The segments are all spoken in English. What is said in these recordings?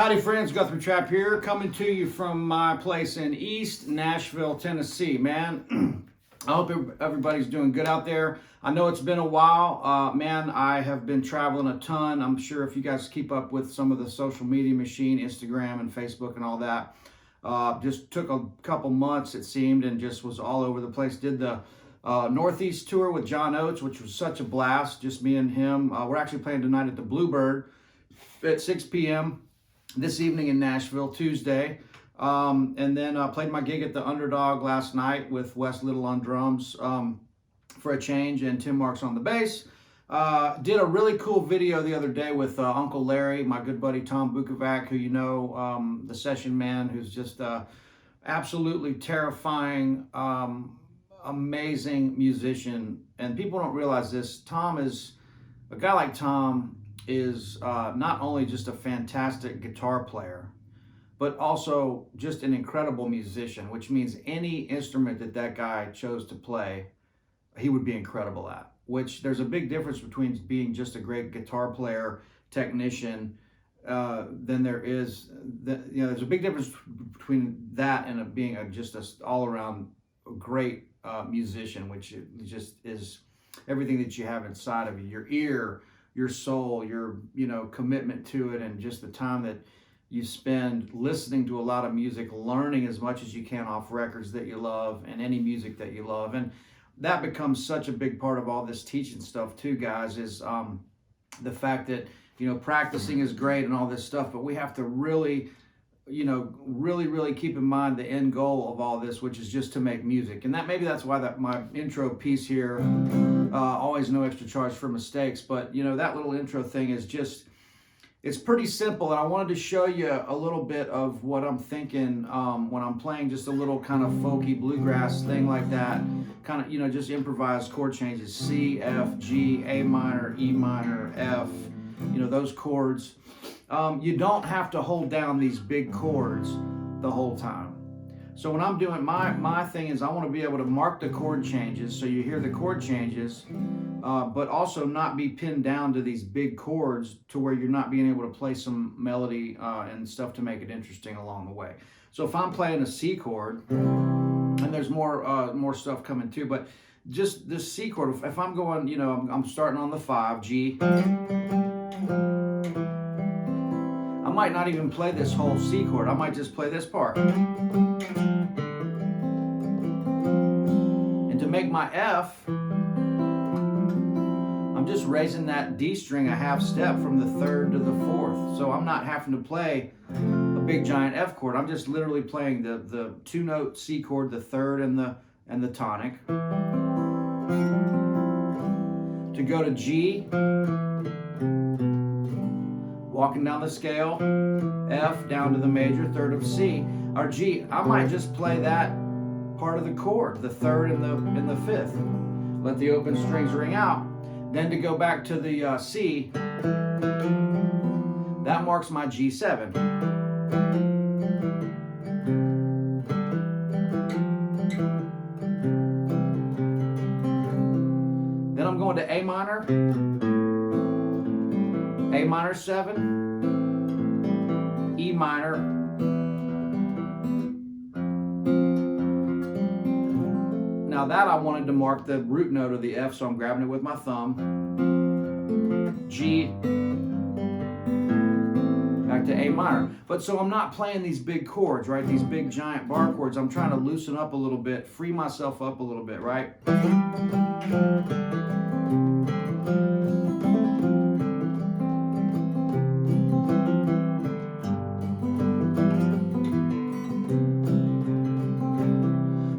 Howdy friends, Guthrie Trapp here, coming to you from my place in East Nashville, Tennessee. Man, I hope everybody's doing good out there. I know it's been a while. Man, I have been traveling a ton. I'm sure if you guys keep up with some of the social media machine, Instagram and Facebook and all that, just took a couple months it seemed and just was all over the place. Did the Northeast tour with John Oates, which was such a blast, just me and him. We're actually playing tonight at the Bluebird at 6 p.m. this evening in Nashville, Tuesday. And then played my gig at the Underdog last night with Wes Little on drums for a change, and Tim Marks on the bass. Did a really cool video the other day with Uncle Larry, my good buddy Tom Bukovac, who you know, the session man, who's just absolutely terrifying, amazing musician. And people don't realize this. Tom is, a guy like Tom is not only just a fantastic guitar player, but also just an incredible musician, which means any instrument that guy chose to play, he would be incredible at. Which there's a big difference between being just a great guitar player, technician, than there is, there's a big difference between that and being just an all-around great musician, which just is everything that you have inside of you, your ear, your soul, your commitment to it, and just the time that you spend listening to a lot of music, learning as much as you can off records that you love and any music that you love. And that becomes such a big part of all this teaching stuff too, guys, is the fact that practicing is great and all this stuff, but we have to really really keep in mind the end goal of all this, which is just to make music. And that's why my intro piece here, always no extra charge for mistakes, but that little intro thing is just, it's pretty simple. And I wanted to show you a little bit of what I'm thinking when I'm playing just a little kind of folky bluegrass thing like that, kind of just improvised chord changes, C, F, G, A minor, E minor, F, those chords. You don't have to hold down these big chords the whole time. So when I'm doing my thing is I want to be able to mark the chord changes so you hear the chord changes, but also not be pinned down to these big chords to where you're not being able to play some melody and stuff to make it interesting along the way. So if I'm playing a C chord, and there's more stuff coming too, but just this C chord, if I'm going, I'm starting on the 5, G, I might not even play this whole C chord. I might just play this part. And to make my F, I'm just raising that D string a half step from the 3rd to the 4th. So I'm not having to play a big giant F chord. I'm just literally playing the 2-note C chord, the 3rd and the tonic. To go to G, walking down the scale, F down to the major 3rd of C. or G, I might just play that part of the chord, the third and the fifth. Let the open strings ring out. Then to go back to the C, that marks my G7. Then I'm going to A minor, A minor 7, E minor, now that I wanted to mark the root note of the F, so I'm grabbing it with my thumb, G, back to A minor. But so I'm not playing these big chords, right? These big giant bar chords. I'm trying to loosen up a little bit, free myself up a little bit, right?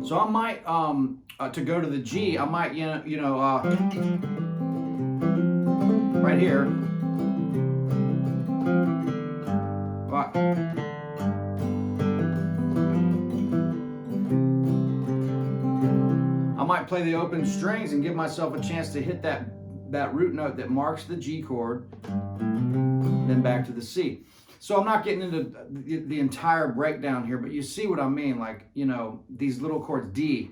So I might, to go to the G, I might, right here. I might play the open strings and give myself a chance to hit that root note that marks the G chord, then back to the C. So I'm not getting into the entire breakdown here, but you see what I mean, like, these little chords, D.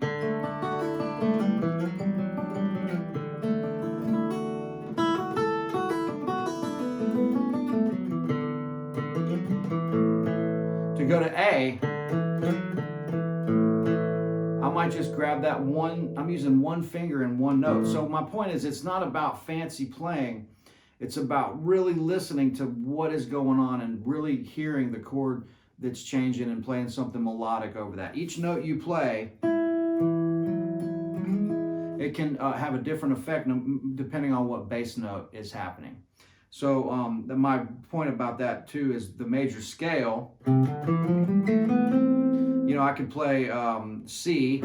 To go to A, I might just grab that one, I'm using one finger and one note. So my point is, it's not about fancy playing. It's about really listening to what is going on and really hearing the chord that's changing and playing something melodic over that. Each note you play, it can have a different effect depending on what bass note is happening. So my point about that too is the major scale. I could play C.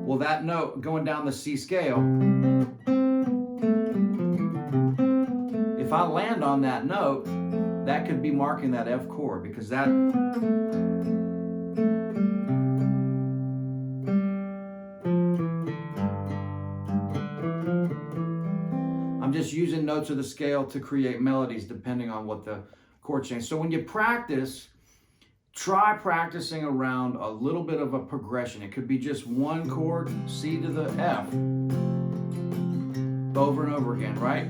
Well, that note going down the C scale, if I land on that note, that could be marking that F chord, because that I'm just using notes of the scale to create melodies depending on what the chord change. So when you practice, try practicing around a little bit of a progression. It could be just one chord, C to the F, over and over again, right?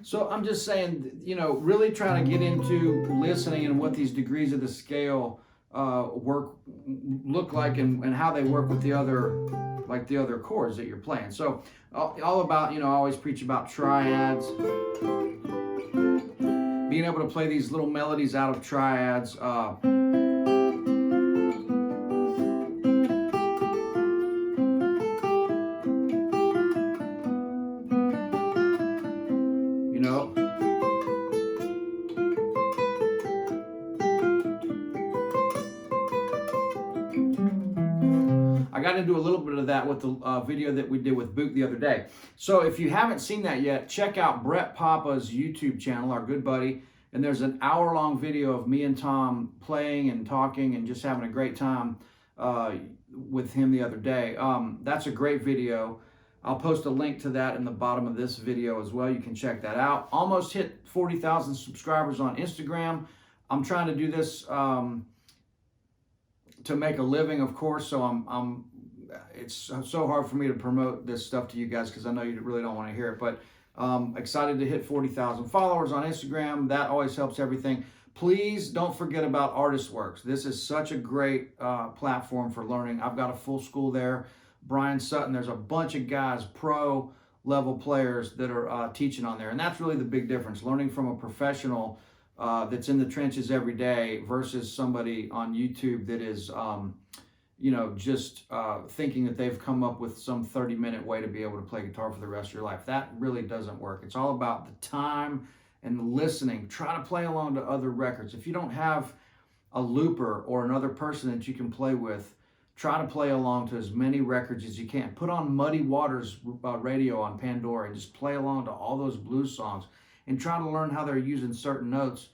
So I'm just saying, really try to get into listening and what these degrees of the scale look like and how they work with the other chords that you're playing. So all about, I always preach about triads, being able to play these little melodies out of triads. I got into a little bit of that with the video that we did with Boot the other day. So if you haven't seen that yet, check out Brett Papa's YouTube channel, our good buddy. And there's an hour-long video of me and Tom playing and talking and just having a great time with him the other day. That's a great video. I'll post a link to that in the bottom of this video as well. You can check that out. Almost hit 40,000 subscribers on Instagram. I'm trying to do this to make a living, of course, so it's so hard for me to promote this stuff to you guys because I know you really don't want to hear it, but excited to hit 40,000 followers on Instagram. That always helps everything. Please don't forget about Artist Works. This is such a great platform for learning. I've got a full school there. Brian Sutton, there's a bunch of guys, pro level players that are teaching on there, and that's really the big difference, learning from a professional that's in the trenches every day versus somebody on YouTube that is, you know, just thinking that they've come up with some 30-minute way to be able to play guitar for the rest of your life. That really doesn't work. It's all about the time and the listening. Try to play along to other records. If you don't have a looper or another person that you can play with, try to play along to as many records as you can. Put on Muddy Waters radio on Pandora and just play along to all those blues songs and try to learn how they're using certain notes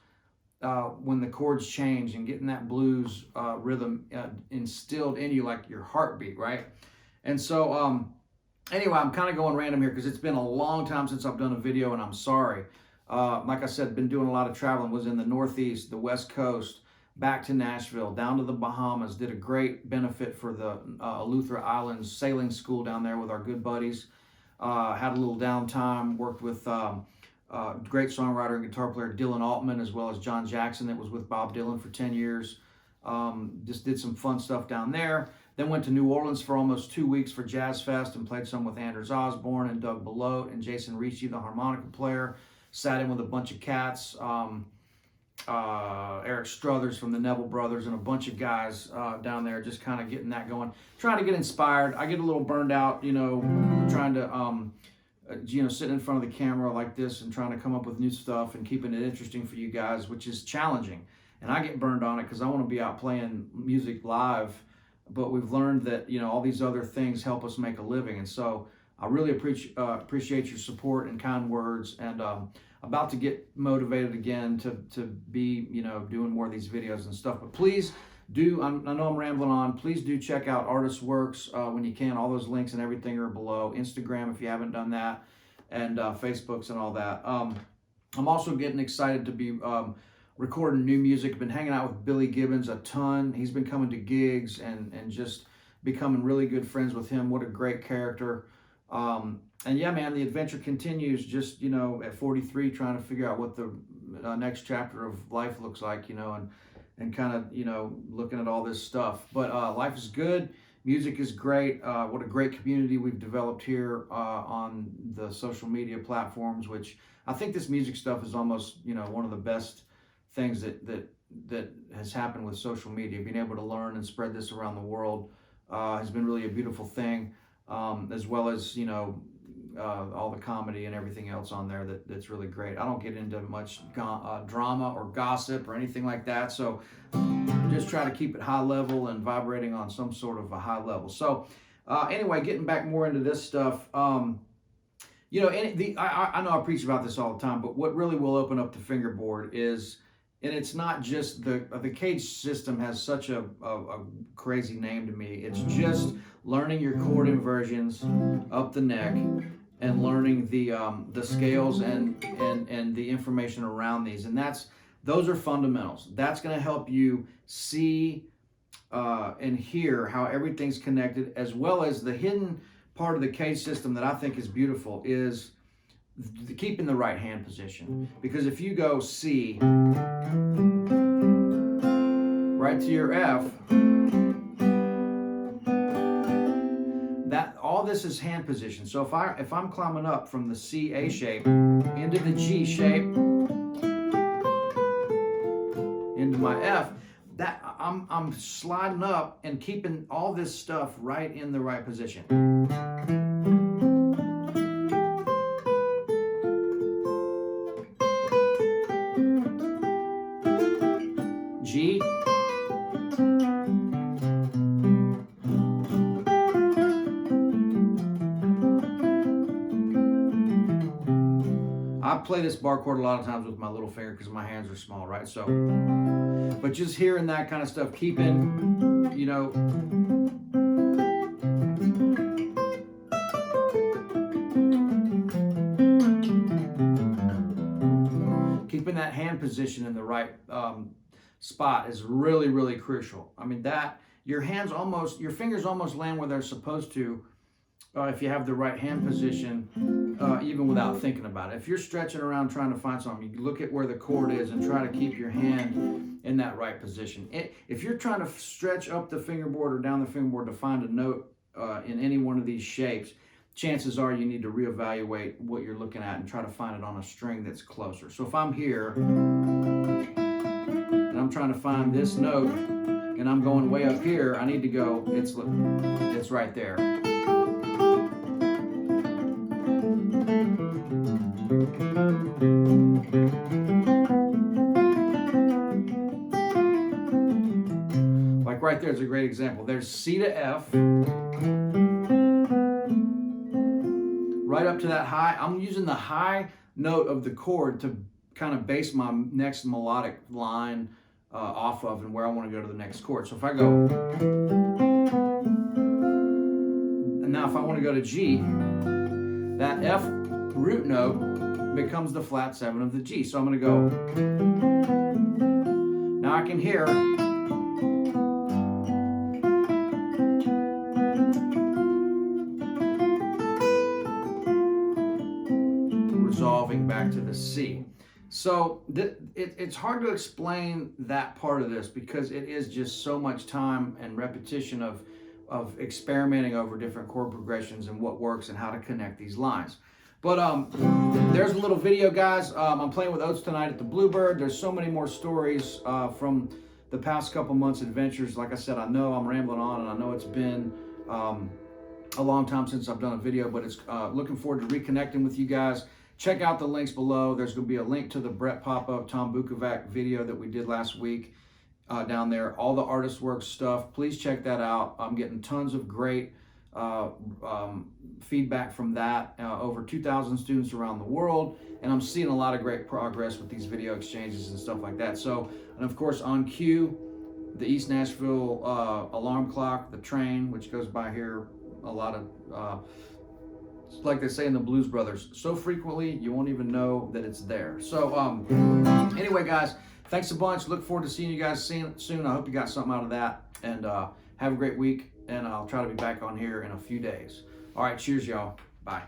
when the chords change, and getting that blues rhythm instilled in you like your heartbeat, right? And so anyway, I'm kind of going random here because it's been a long time since I've done a video, and I'm sorry. Like I said, been doing a lot of traveling. Was in the Northeast, the West Coast, back to Nashville, down to the Bahamas. Did a great benefit for the Eleuthera Islands sailing school down there with our good buddies. Had a little downtime, worked with great songwriter and guitar player Dylan Altman, as well as John Jackson that was with Bob Dylan for 10 years. Just did some fun stuff down there. Then went to New Orleans for almost 2 weeks for Jazz Fest and played some with Anders Osborne and Doug Belote and Jason Ricci, the harmonica player. Sat in with a bunch of cats, Eric Struthers from the Neville Brothers, and a bunch of guys down there, just kind of getting that going. Trying to get inspired. I get a little burned out, you know, trying to, you know, sitting in front of the camera like this and trying to come up with new stuff and keeping it interesting for you guys, which is challenging. And I get burned on it because I want to be out playing music live, but we've learned that, you know, all these other things help us make a living. And so I really appreciate your support and kind words, and about to get motivated again to be, you know, doing more of these videos and stuff. But please do, I know I'm rambling on, please do check out Artist Works when you can. All those links and everything are below. Instagram if you haven't done that, and Facebooks and all that. I'm also getting excited to be recording new music. Been hanging out with Billy Gibbons a ton. He's been coming to gigs and just becoming really good friends with him. What a great character. And yeah, man, the adventure continues, just, you know, at 43, trying to figure out what the next chapter of life looks like, you know, and kind of, you know, looking at all this stuff. But life is good. Music is great. What a great community we've developed here on the social media platforms, which I think this music stuff is almost, you know, one of the best things that has happened with social media. Being able to learn and spread this around the world has been really a beautiful thing, as well as, you know, all the comedy and everything else on there that's really great. I don't get into much drama or gossip or anything like that, so just try to keep it high level and vibrating on some sort of a high level. So anyway, getting back more into this stuff, you know, I know I preach about this all the time, but what really will open up the fingerboard is, and it's not just the cage system has such a crazy name to me. It's just learning your chord inversions up the neck and learning the scales and the information around these. And those are fundamentals. That's going to help you see and hear how everything's connected, as well as the hidden part of the cage system that I think is beautiful is keeping the right hand position. Because if you go C right to your F, that all this is hand position. So if I'm climbing up from the C A shape into the G shape into my F, that I'm sliding up and keeping all this stuff right in the right position. G, I play this bar chord a lot of times with my little finger because my hands are small, right? So, but just hearing that kind of stuff, keeping, you know, keeping that hand position in the right spot is really, really crucial. I mean, your fingers almost land where they're supposed to if you have the right hand position, even without thinking about it. If you're stretching around trying to find something, you look at where the chord is and try to keep your hand in that right position. If you're trying to stretch up the fingerboard or down the fingerboard to find a note in any one of these shapes, chances are you need to reevaluate what you're looking at and try to find it on a string that's closer. So if I'm here and I'm trying to find this note and I'm going way up here, I need to go, it's right there. Like right there's a great example. There's C to F. Right up to that high. I'm using the high note of the chord to kind of base my next melodic line off of and where I want to go to the next chord. So if I go, and now if I want to go to G, that F root note becomes the flat 7 of the G. So I'm going to go, now I can hear resolving back to the C. So it's hard to explain that part of this because it is just so much time and repetition of experimenting over different chord progressions and what works and how to connect these lines. But there's a little video, guys. I'm playing with Oates tonight at the Bluebird. There's so many more stories from the past couple months' adventures. Like I said, I know I'm rambling on, and I know it's been a long time since I've done a video, but it's looking forward to reconnecting with you guys. Check out the links below. There's going to be a link to the Brett Papa, Tom Bukovac video that we did last week down there. All the Artist Works stuff. Please check that out. I'm getting tons of great feedback from that. Over 2,000 students around the world. And I'm seeing a lot of great progress with these video exchanges and stuff like that. So, and of course, on cue, the East Nashville alarm clock, the train, which goes by here a lot of... like they say in the Blues Brothers, so frequently you won't even know that it's there. So anyway, guys, thanks a bunch. Look forward to seeing you guys soon. I hope you got something out of that, and have a great week, and I'll try to be back on here in a few days. All right, cheers, y'all. Bye.